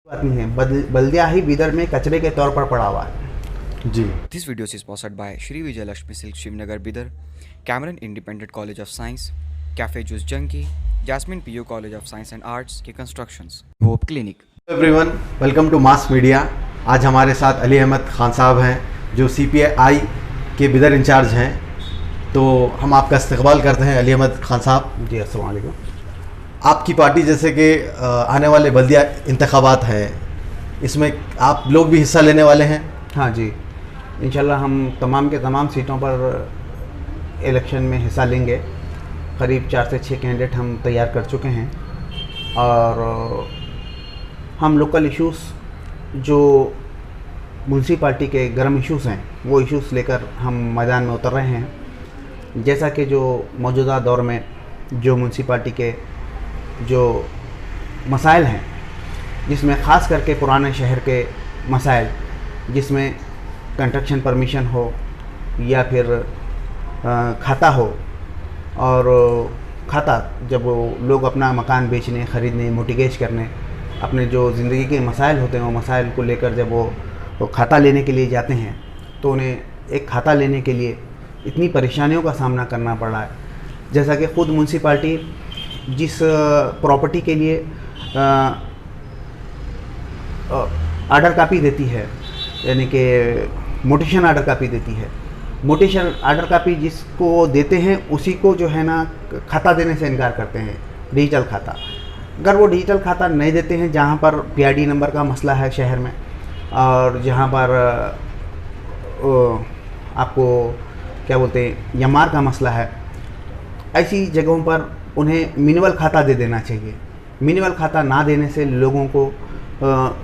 बात नहीं है, बल्दिया ही बीदर में कचरे के तौर पर पड़ा हुआ है जी। This video is sponsored by Shri Vijay Lakshmi Silk Shivnagar Bidar, Cameron Independent College of Science, Cafe Juice Junkie, Jasmine PU College of Science and Arts के Constructions, Hope Clinic। Everyone, welcome to mass media. आज हमारे साथ अली अहमद खान साहब हैं जो CPI के Bidar in charge हैं। तो हम आपका इस्तकबाल करते हैं अली अहमद खान साहब। जी। अस्सलाम वालेकुम। आपकी पार्टी जैसे कि आने वाले बल्दिया इंतखाबात हैं, इसमें आप लोग भी हिस्सा लेने वाले हैं? हाँ जी, इंशाल्लाह हम तमाम के तमाम सीटों पर इलेक्शन में हिस्सा लेंगे। करीब 4 से 6 कैंडिडेट हम तैयार कर चुके हैं और हम लोकल इश्यूज़ जो म्यूनसिपाल्टी के गर्म इश्यूज़ हैं वो इश्यूज़ लेकर हम मैदान में उतर रहे हैं। जैसा कि जो मौजूदा दौर में जो म्यूनसिपाल्टी के जो मसाइल हैं, जिसमें ख़ास करके पुराने शहर के मसाइल, जिसमें कंस्ट्रक्शन परमिशन हो या फिर खाता हो, और खाता जब वो लोग अपना मकान बेचने, ख़रीदने, मोटिगेज करने, अपने जो ज़िंदगी के मसाइल होते हैं वो मसाइल को लेकर जब वो खाता लेने के लिए जाते हैं तो उन्हें एक खाता लेने के लिए इतनी परेशानियों का सामना करना पड़ रहा है। जैसा कि ख़ुद म्यूनसिपाल्टी जिस प्रॉपर्टी के लिए आर्डर कापी देती है, यानी कि मोटेशन आर्डर कापी देती है, मोटेशन आर्डर कापी जिसको देते हैं उसी को जो है ना खाता देने से इनकार करते हैं, डिजिटल खाता। अगर वो डिजिटल खाता नहीं देते हैं, जहाँ पर PID नंबर का मसला है शहर में, और जहाँ पर आपको क्या बोलते हैं यमार का मसला है, ऐसी जगहों पर उन्हें मिनिमल खाता दे देना चाहिए। मिनिमल खाता ना देने से लोगों को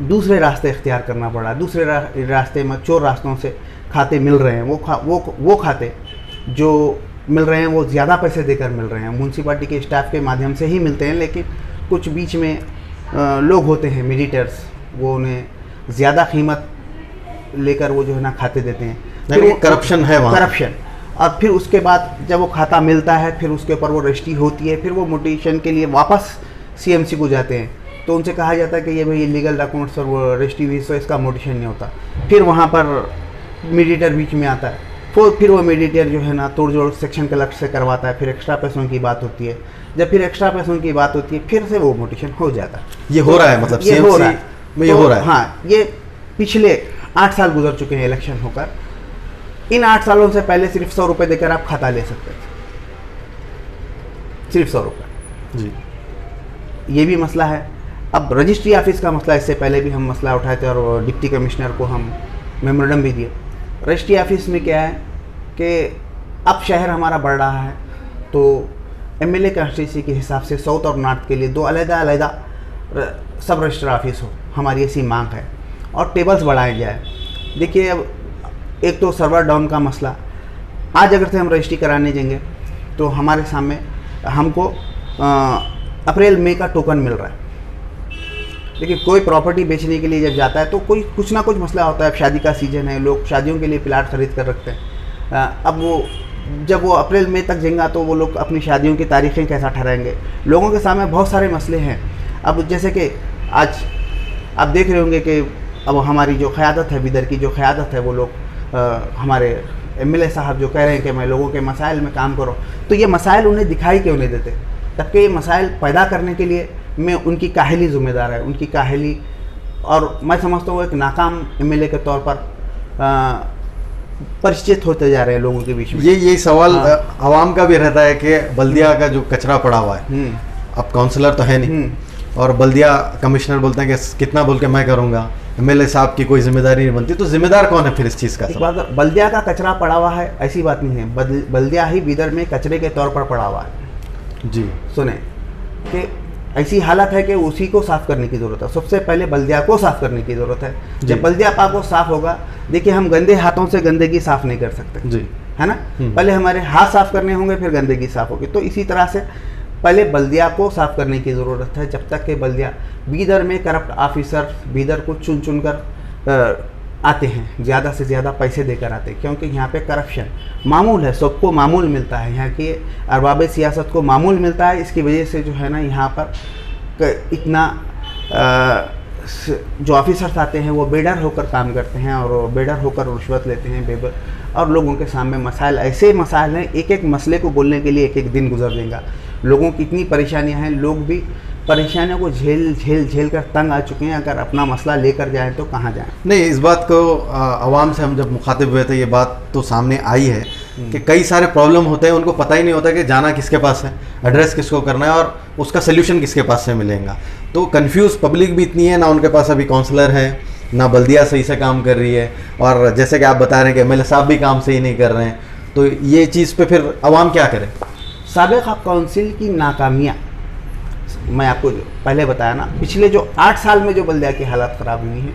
दूसरे रास्ते इख्तियार करना पड़ा। दूसरे रास्ते में चोर रास्तों से खाते मिल रहे हैं। वो खाते जो मिल रहे हैं वो ज़्यादा पैसे देकर मिल रहे हैं, म्यूनसिपाल्टी के स्टाफ के माध्यम से ही मिलते हैं, लेकिन कुछ बीच में लोग होते हैं मीडिएटर्स, वो उन्हें ज़्यादा कीमत लेकर वो जो है ना खाते देते हैं। फिर करप्शन है वहाँ, करप्शन। और फिर उसके बाद जब वो खाता मिलता है, फिर उसके ऊपर वो रजिस्ट्री होती है, फिर वो मोटिवेशन के लिए वापस CMC को जाते हैं, तो उनसे कहा जाता है कि ये भाई इलीगल डॉक्यूमेंट्स और वो रजिस्ट्री हुई, तो इसका मोटिवेशन नहीं होता। फिर वहाँ पर मीडिएटर बीच में आता है, फिर वो मीडिएटर जो है ना तोड़ जोड़ सेक्शन कलेक्ट से करवाता है, फिर एक्स्ट्रा पैसों की बात होती है। जब फिर एक्स्ट्रा पैसों की बात होती है, फिर से वो मोटिवेशन हो जाता है। ये हो रहा है, मतलब ये हो रहा है में ये हो रहा है। हाँ, ये पिछले 8 साल गुजर चुके हैं इलेक्शन होकर। इन 8 सालों से पहले सिर्फ 100 रुपये देकर आप खाता ले सकते थे, सिर्फ 100 रुपये जी। ये भी मसला है। अब रजिस्ट्री ऑफिस का मसला, इससे पहले भी हम मसला उठाए थे और डिप्टी कमिश्नर को हम मेमोरेंडम भी दिए। रजिस्ट्री ऑफिस में क्या है कि अब शहर हमारा बढ़ रहा है, तो MLA कॉन्स्टिट्यूंसी के हिसाब से साउथ और नॉर्थ के लिए 2 अलग-अलग सब रजिस्टर ऑफिस हो, हमारी ऐसी मांग है, और टेबल्स बढ़ाए जाए। देखिए, अब एक तो सर्वर डाउन का मसला, आज अगर से हम रजिस्ट्री कराने जाएंगे तो हमारे सामने हमको अप्रैल मई का टोकन मिल रहा है, लेकिन कोई प्रॉपर्टी बेचने के लिए जब जाता है तो कोई कुछ ना कुछ मसला होता है। अब शादी का सीज़न है, लोग शादियों के लिए प्लाट खरीद कर रखते हैं। अब वो जब वो अप्रैल मई तक जाएंगे तो वो लोग अपनी शादियों की तारीखें कैसा ठहराएंगे? लोगों के सामने बहुत सारे मसले हैं। अब जैसे कि आज आप देख रहे होंगे कि अब हमारी जो क़यादत है, बिदर की जो क़यादत है, वो लोग हमारे MLA साहब जो कह रहे हैं कि मैं लोगों के मसाइल में काम करो, तो ये मसाइल उन्हें दिखाई क्यों नहीं देते? तबकि ये मसाइल पैदा करने के लिए मैं उनकी काहली ज़िम्मेदार है, उनकी काहली। और मैं समझता हूँ एक नाकाम MLA के तौर पर परिचित होते जा रहे हैं लोगों के बीच में। यही सवाल आवाम का भी रहता है कि बल्दिया का जो कचरा पड़ा हुआ है, अब काउंसलर तो है नहीं, और बल्दिया कमिश्नर बोलते हैं कि कितना बोल के मैं करूँगा, MLA साहब की कोई जिम्मेदारी नहीं बनती। तो जिम्मेदार कौन है फिर इस चीज़ का? एक बात, बल्दिया का कचरा पड़ा हुआ है ऐसी बात नहीं है, बल्दिया ही बीदर में कचरे के तौर पर पड़ा हुआ है। जी सुने कि ऐसी हालत है कि उसी को साफ़ करने की ज़रूरत है। सबसे पहले बल्दिया को साफ़ करने की ज़रूरत है। जब बल्दिया पाक को साफ़ होगा, देखिए हम गंदे हाथों से गंदगी साफ़ नहीं कर सकते जी, है ना। पहले हमारे हाथ साफ़ करने होंगे, फिर गंदगी साफ़ होगी। तो इसी तरह से पहले बल्दिया को साफ़ करने की ज़रूरत है। जब तक कि बल्दिया बीदर में करप्ट ऑफिसर बीदर को चुन चुन कर आते हैं, ज़्यादा से ज़्यादा पैसे देकर आते हैं, क्योंकि यहाँ पे करप्शन मामूल है, सबको मामूल मिलता है। यहाँ के अरबाब सियासत को मामूल मिलता है। इसकी वजह से जो है ना यहाँ पर इतना जो ऑफिसर्स आते हैं वो बेडर होकर काम करते हैं और बेडर होकर रिश्वत लेते हैं और लोगों के सामने मसाइल, ऐसे मसाइल हैं, एक एक मसले को बोलने के लिए एक एक दिन गुजर देगा। लोगों की इतनी परेशानियां हैं, लोग भी परेशानियों को झेल कर तंग आ चुके हैं। अगर अपना मसला लेकर जाएं तो कहाँ जाएं? नहीं, इस बात को आवाम से हम जब मुखातिब हुए थे, ये बात तो सामने आई है कि कई सारे प्रॉब्लम होते हैं, उनको पता ही नहीं होता कि जाना किसके पास है, एड्रेस किसको करना है और उसका सल्यूशन किसके पास से मिलेगा। तो कंफ्यूज पब्लिक भी इतनी है, ना उनके पास अभी काउंसलर है, ना बल्दिया सही से काम कर रही है, और जैसे कि आप बता रहे हैं कि एमएलए साहब भी काम सही नहीं कर रहे हैं। तो ये चीज़ पे फिर आवाम क्या करे? साबिक़ काउंसिल की नाकामियाँ, मैं आपको पहले बताया ना, पिछले जो 8 साल में जो बल्दिया की हालत ख़राब हुई है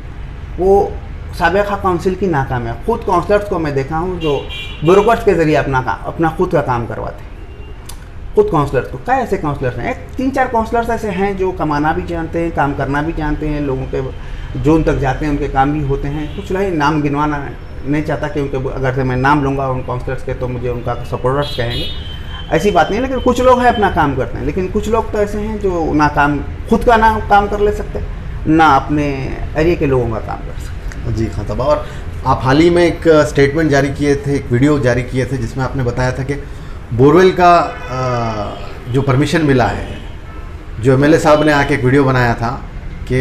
वो साबिक़ काउंसिल की नाकामियाँ। खुद काउंसलर्स को मैं देखा हूँ जो ब्यूरोक्रेट्स के ज़रिए अपना खुद का काम करवाते हैं। खुद काउंसलर्स को, क्या ऐसे काउंसलर्स हैं, 3-4 काउंसलर्स ऐसे हैं जो कमाना भी जानते हैं, काम करना भी जानते हैं, लोगों के जोन तक जाते हैं, उनके काम भी होते हैं। कुछ लोग नाम गिनवाना नहीं चाहता क्योंकि अगर से मैं नाम लूँगा उन काउंसलर्स के तो मुझे उनका सपोर्टर्स कहेंगे, ऐसी बात नहीं है। लेकिन कुछ लोग हैं अपना काम करते हैं, लेकिन कुछ लोग तो ऐसे हैं जो ना खुद का ना काम कर ले सकते, ना अपने एरिया के लोगों का काम कर सकते। जी खान साहब, और आप हाल ही में एक स्टेटमेंट जारी किए थे, एक वीडियो जारी किए थे जिसमें आपने बताया था कि बोरवेल का जो परमिशन मिला है, जो एमएलए साहब ने आके एक वीडियो बनाया था कि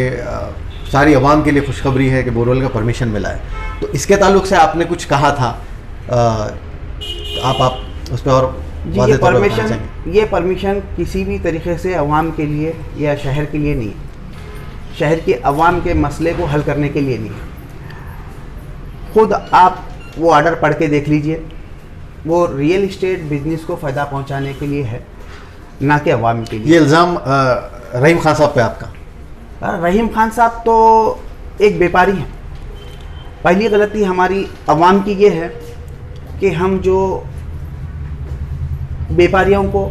सारी आवाम के लिए खुशखबरी है कि बोरवेल का परमिशन मिला है। तो इसके ताल्लुक से आपने कुछ कहा था, आप उस पर और जी, ये परमिशन किसी भी तरीके से अवाम के लिए या शहर के लिए नहीं है, शहर के अवाम के मसले को हल करने के लिए नहीं है। खुद आप वो ऑर्डर पढ़ के देख लीजिए, वो रियल इस्टेट बिजनेस को फ़ायदा पहुंचाने के लिए है, ना कि अवाम के लिए। ये इल्ज़ाम रहीम खान साहब पे आपका? रहीम खान साहब तो एक व्यापारी हैं। पहली गलती हमारी अवाम की ये है कि हम जो व्यापारियों को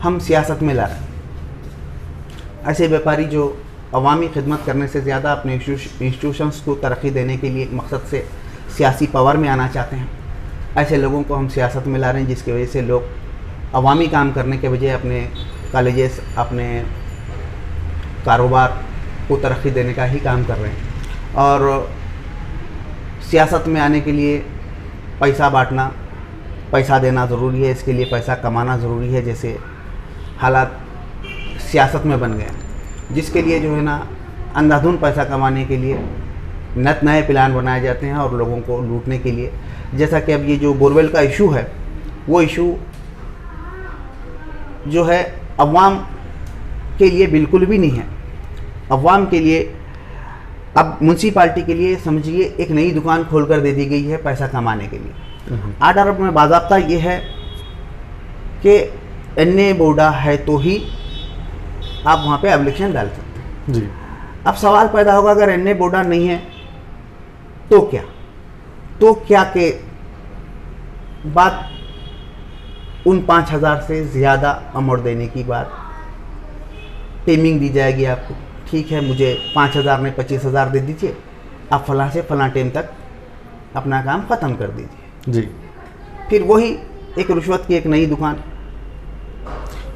हम सियासत में ला रहे हैं। ऐसे व्यापारी जो अवामी खिदमत करने से ज़्यादा अपने इंस्टीट्यूशंस को तरक्की देने के लिए मकसद से सियासी पावर में आना चाहते हैं, ऐसे लोगों को हम सियासत में ला रहे हैं, जिसकी वजह से लोग अवामी काम करने के बजाय अपने कॉलेजेस, अपने कारोबार को तरक्की देने का ही काम कर रहे हैं। और सियासत में आने के लिए पैसा बांटना, पैसा देना ज़रूरी है, इसके लिए पैसा कमाना ज़रूरी है, जैसे हालात सियासत में बन गए, जिसके लिए जो है ना अंधाधुन पैसा कमाने के लिए नत नए प्लान बनाए जाते हैं और लोगों को लूटने के लिए। जैसा कि अब ये जो बोरवेल का इशू है, वो इशू जो है अवाम के लिए बिल्कुल भी नहीं है। अवाम के लिए अब म्यूनसिपाल्टी के लिए समझिए एक नई दुकान खोलकर दे दी गई है पैसा कमाने के लिए। आर्डर में बाज़ाब्ता ये है कि एनए बोर्डा है तो ही आप वहाँ पे एप्लीकेशन डाल सकते हैं। जी। अब सवाल पैदा होगा, अगर एनए बोर्डा नहीं है तो क्या? तो क्या के बात उन 5,000 से ज़्यादा अमाउंट देने की बात टेमिंग दी जाएगी आपको। ठीक है, मुझे 5,000 नहीं 25,000 दे दीजिए, आप फलां से फलां टाइम तक अपना काम ख़त्म कर दीजिए। जी। फिर वही एक रिश्वत की एक नई दुकान।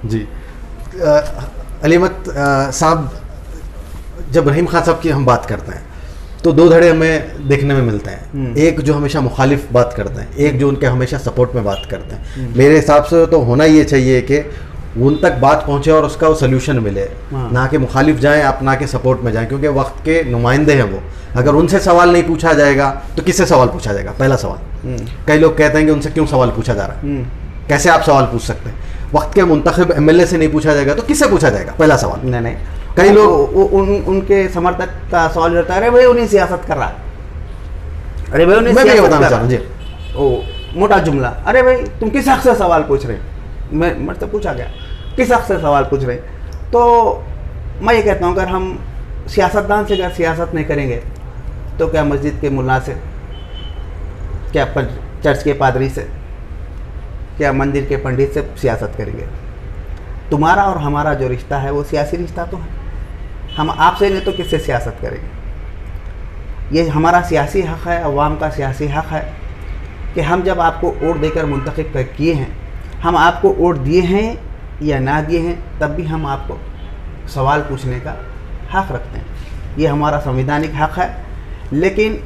जी। अलीमत साहब, जब रहीम खान साहब की हम बात करते हैं तो दो धड़े हमें देखने में मिलते हैं। एक जो हमेशा मुखालिफ बात करते हैं, एक जो उनके हमेशा सपोर्ट में बात करते हैं। मेरे हिसाब से तो होना ये चाहिए कि उन तक बात पहुंचे और उसका वो सोल्यूशन मिले, ना कि मुखालिफ जाएं, आप ना कि सपोर्ट में जाएं, क्योंकि वक्त के नुमाइंदे हैं वो। अगर उनसे सवाल नहीं पूछा जाएगा तो किससे सवाल पूछा जाएगा? पहला सवाल। कई लोग कहते हैं कि उनसे क्यों सवाल पूछा जा रहा है, कैसे आप सवाल पूछ सकते हैं? वक्त के मुंतखब एमएलए से नहीं पूछा जाएगा तो किससे पूछा जाएगा? पहला सवाल। नहीं, कई लोग उनके समर्थक का सवाल रहता है, अरे भाई उन्हीं सियासत कर रहा है, अरे भाई उन्हीं मैं भी सियासत बताना कर चाह रहा हूँ। ओ मोटा जुमला, अरे भाई तुम किस हक से सवाल पूछ रहे हैं? मैं तो पूछा गया किस हक से सवाल पूछ रहे हैं? तो मैं ये कहता हूँ, अगर हम सियासतदान से अगर सियासत नहीं करेंगे तो क्या मस्जिद के मुल्ला से, क्या चर्च के पादरी से, क्या मंदिर के पंडित से सियासत करेंगे? तुम्हारा और हमारा जो रिश्ता है वो सियासी रिश्ता तो है। हम आपसे नहीं तो किससे सियासत करेंगे? ये हमारा सियासी हक़ है, अवाम का सियासी हक़ है कि हम जब आपको वोट देकर मुंतखब किए हैं, हम आपको वोट दिए हैं या ना दिए हैं, तब भी हम आपको सवाल पूछने का हक रखते हैं, ये हमारा संवैधानिक हक है। लेकिन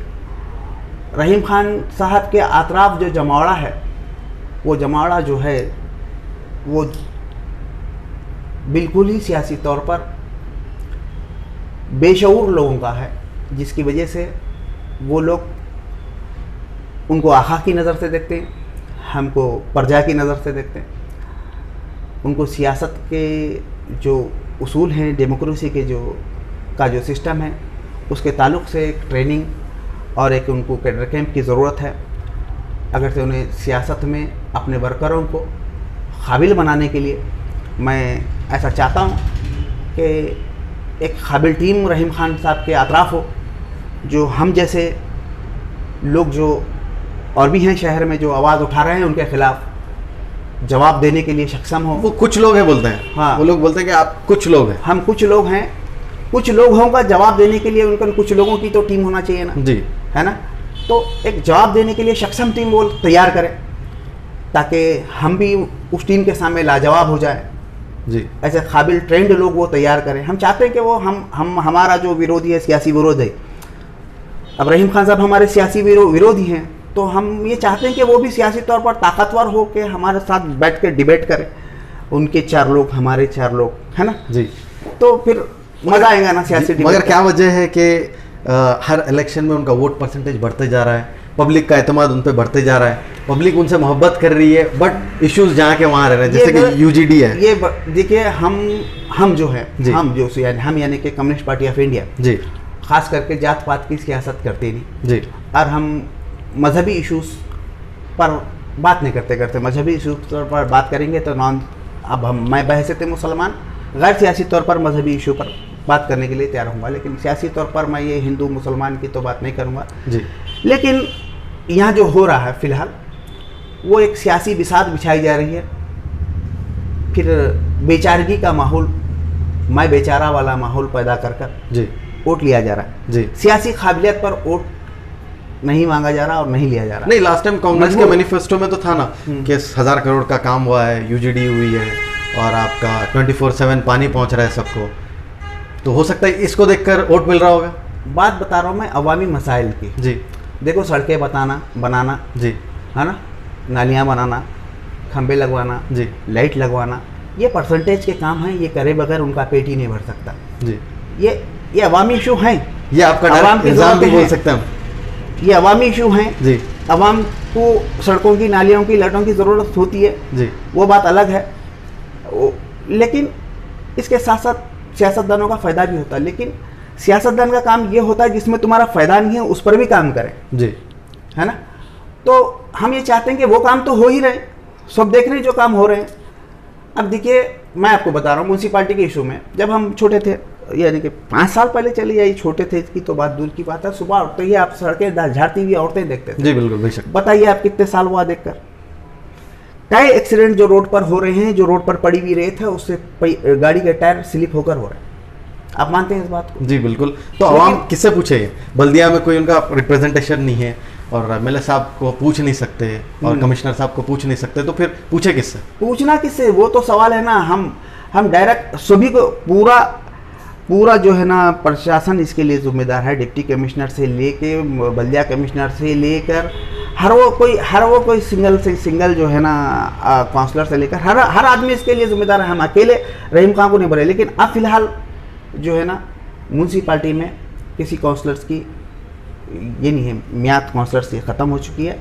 रहीम खान साहब के अतराफ जो जमावड़ा है, वो जमावड़ा जो है वो बिल्कुल ही सियासी तौर पर बेशऊर लोगों का है, जिसकी वजह से वो लोग उनको आखा की नज़र से देखते हैं, हमको प्रजा की नज़र से देखते हैं। उनको सियासत के जो उसूल हैं, डेमोक्रेसी के जो सिस्टम है, उसके ताल्लुक़ से एक ट्रेनिंग और एक उनको कैडर कैंप की ज़रूरत है। अगर से उन्हें सियासत में अपने वर्करों को काबिल बनाने के लिए मैं ऐसा चाहता हूँ कि एक काबिल टीम रहीम खान साहब के अतराफ़ हो, जो हम जैसे लोग जो और भी हैं शहर में जो आवाज़ उठा रहे हैं उनके ख़िलाफ़ जवाब देने के लिए सक्षम हो। वो कुछ लोग हैं बोलते हैं, हाँ, वो लोग बोलते हैं कि आप कुछ लोग हैं। हम कुछ लोग हैं, कुछ लोगों का जवाब देने के लिए उनका कुछ लोगों की तो टीम होना चाहिए ना जी, है ना। तो एक जवाब देने के लिए सक्षम टीम वो तैयार करें, ताकि हम भी उस टीम के सामने लाजवाब हो जाए। जी, ऐसे काबिल ट्रेंड लोग वो तैयार करें। हम चाहते हैं कि वो हम हमारा जो विरोधी है, सियासी विरोध है, अब रहीम खान साहब हमारे सियासी विरोधी हैं, तो हम ये चाहते हैं कि वो भी सियासी तौर पर ताकतवर हो के हमारे साथ बैठ के डिबेट करें। उनके 4 लोग, हमारे 4 लोग, है ना जी। तो फिर मज़ा आएगा ना सियासी डिबेट। मगर क्या वजह है कि हर इलेक्शन में उनका वोट परसेंटेज बढ़ते जा रहा है, पब्लिक का एतमाद उन पर बढ़ते जा रहा है, पब्लिक उनसे मोहब्बत कर रही है, बट इश्यूज जहाँ के वहाँ रह रहे हैं, जैसे कि यूजीडी है। ये देखिए, हम जो है, हम यानी कि कम्युनिस्ट पार्टी ऑफ इंडिया जी, खास करके जात पात की सियासत करते नहीं जी, और हम मजहबी इश्यूज पर बात नहीं करते मजहबी इश्यूज पर बात करेंगे तो मैं बहैसियत मुसलमान गैर सियासी तौर पर मजहबी इशू पर बात करने के लिए तैयार हूँगा, लेकिन सियासी तौर पर मैं ये हिंदू मुसलमान की तो बात नहीं करूँगा जी। लेकिन यहाँ जो हो रहा है फ़िलहाल, वो एक सियासी बिसात बिछाई जा रही है, फिर बेचारगी का माहौल, मैं बेचारा वाला माहौल पैदा कर जी, वोट लिया जा रहा है जी। सियासी काबिलियत पर वोट नहीं मांगा जा रहा और नहीं लिया जा रहा। नहीं, लास्ट टाइम कांग्रेस के मैनिफेस्टो में तो था ना कि 1000 करोड़ का काम हुआ है, यूजीडी हुई है और आपका 24/7 पानी पहुंच रहा है सबको, तो हो सकता है इसको देखकर वोट मिल रहा होगा। बात बता रहा हूँ मैं अवामी मसाइल की। जी, देखो, सड़कें बनाना, जी, है ना, नालियाँ बनाना, खंबे लगवाना, जी, लाइट लगवाना, ये परसेंटेज के काम हैं, ये करे बगैर उनका पेट ही नहीं भर सकता। जी, ये अवामी इशू हैं, ये आपका अवाम की इल्जाम भी ज़रूरत बोल है। सकते हैं, ये अवामी इशू हैं जी, अवाम को सड़कों की, नालियों की, लाइटों की ज़रूरत होती है, जी, वो बात अलग है। लेकिन इसके साथ साथ सियासतदानों का फ़ायदा भी होता है, लेकिन सियासतदान का काम ये होता है जिसमें तुम्हारा फ़ायदा नहीं है उस पर भी काम करें, जी, है ना। तो हम ये चाहते हैं कि वो काम तो हो ही रहे, सब देख रहे हैं जो काम हो रहे हैं। अब देखिए, मैं आपको बता रहा हूँ, म्यूनसिपाल्टी के इशू में जब हम छोटे थे, यानी कि 5 साल पहले चले जाइए, छोटे थे इसकी तो बात दूर की बात है, सुबह उठते ही आप सड़कें झाड़ती हुई औरतें देखते थे। जी, बिल्कुल, बेशक। बताइए आप कितने साल हुआ देखकर? कई एक्सीडेंट जो रोड पर हो रहे हैं, जो रोड पर पड़ी हुई रेत है उससे गाड़ी के टायर स्लिप होकर हो रहे हैं। आप मानते हैं इस बात को? जी, बिल्कुल। तो आवाम किससे पूछेगी? बल्दिया में कोई उनका रिप्रेजेंटेशन नहीं है और एमएलए साहब को पूछ नहीं सकते और कमिश्नर साहब को पूछ नहीं सकते, तो फिर पूछे किससे? पूछना किससे, वो तो सवाल है ना। हम डायरेक्ट सभी को पूरा जो है ना प्रशासन इसके लिए जिम्मेदार है, डिप्टी कमिश्नर से लेके बल्दिया कमिश्नर से लेकर हर वो कोई सिंगल जो है ना काउंसलर से लेकर हर आदमी इसके लिए जिम्मेदार है। हम अकेले रहीम खान को नहीं बोले, लेकिन अब फिलहाल जो है ना म्यूनसिपाल्टी में किसी काउंसलर्स की ये नहीं है, मियाद काउंसलर्स की ख़त्म हो चुकी है।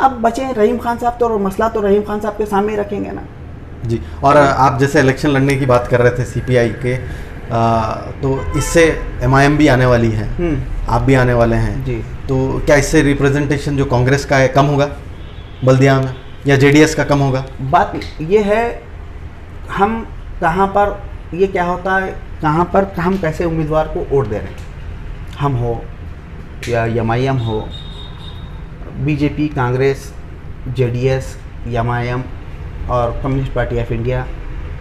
अब बचे रहीम खान साहब, तो मसला तो रहीम खान साहब के सामने ही रखेंगे ना। जी, और आप जैसे इलेक्शन लड़ने की बात कर रहे थे सीपीआई के, तो इससे एमआईएम भी आने वाली है, आप भी आने वाले हैं जी, तो क्या इससे रिप्रेजेंटेशन जो कांग्रेस का है कम होगा बल्दिया में, या जेडीएस का कम होगा? बात ये है, हम कहाँ पर, ये क्या होता है, कहाँ पर हम कैसे उम्मीदवार को वोट दे रहे हैं, हम हो या एमआईएम हो, बीजेपी, कांग्रेस, जेडीएस, एमआईएम और कम्युनिस्ट पार्टी ऑफ इंडिया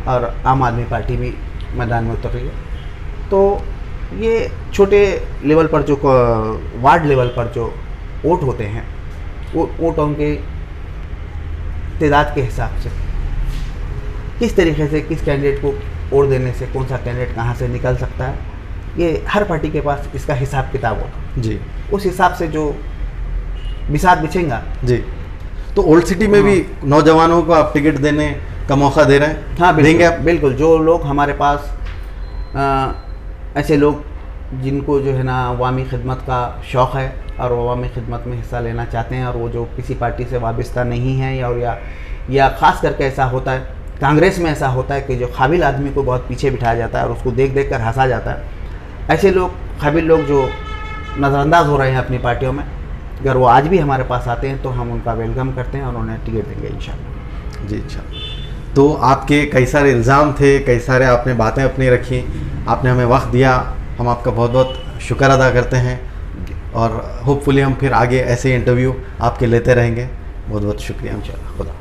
और आम आदमी पार्टी भी मैदान में उतर रही है। तो ये छोटे लेवल पर जो वार्ड लेवल पर जो वोट होते हैं, वो वोटों के तादाद के हिसाब से किस तरीके से किस कैंडिडेट को वोट देने से कौन सा कैंडिडेट कहाँ से निकल सकता है, ये हर पार्टी के पास इसका हिसाब किताब होगा, जी उस हिसाब से जो बिसात बिछेगा। जी। तो ओल्ड सिटी में भी नौजवानों को आप टिकट देने का मौका दे रहे हैं? हाँ देंगे आप? बिल्कुल। जो लोग हमारे पास ऐसे लोग जिनको जो है ना अवामी खिदमत का शौक़ है और अवामी खिदमत में हिस्सा लेना चाहते हैं, और वो जो किसी पार्टी से वाबस्ता नहीं है, और या ख़ास करके ऐसा होता है कांग्रेस में ऐसा होता है कि जो काबिल आदमी को बहुत पीछे बिठाया जाता है और उसको देख देख कर हंसा जाता है। ऐसे लोग, काबिल लोग जो नज़रअंदाज हो रहे हैं अपनी पार्टियों में, अगर वो आज भी हमारे पास आते हैं तो हम उनका वेलकम करते हैं और उन्हें टिकट देंगे इंशाल्लाह। जी इंशाल्लाह। तो आपके कई सारे इल्ज़ाम थे, कई सारे आपने बातें अपनी रखी, आपने हमें वक्त दिया, हम आपका बहुत बहुत शुक्र अदा करते हैं, और होपफुली हम फिर आगे ऐसे इंटरव्यू आपके लेते रहेंगे। बहुत बहुत शुक्रिया। इंशाल्लाह। खुदा।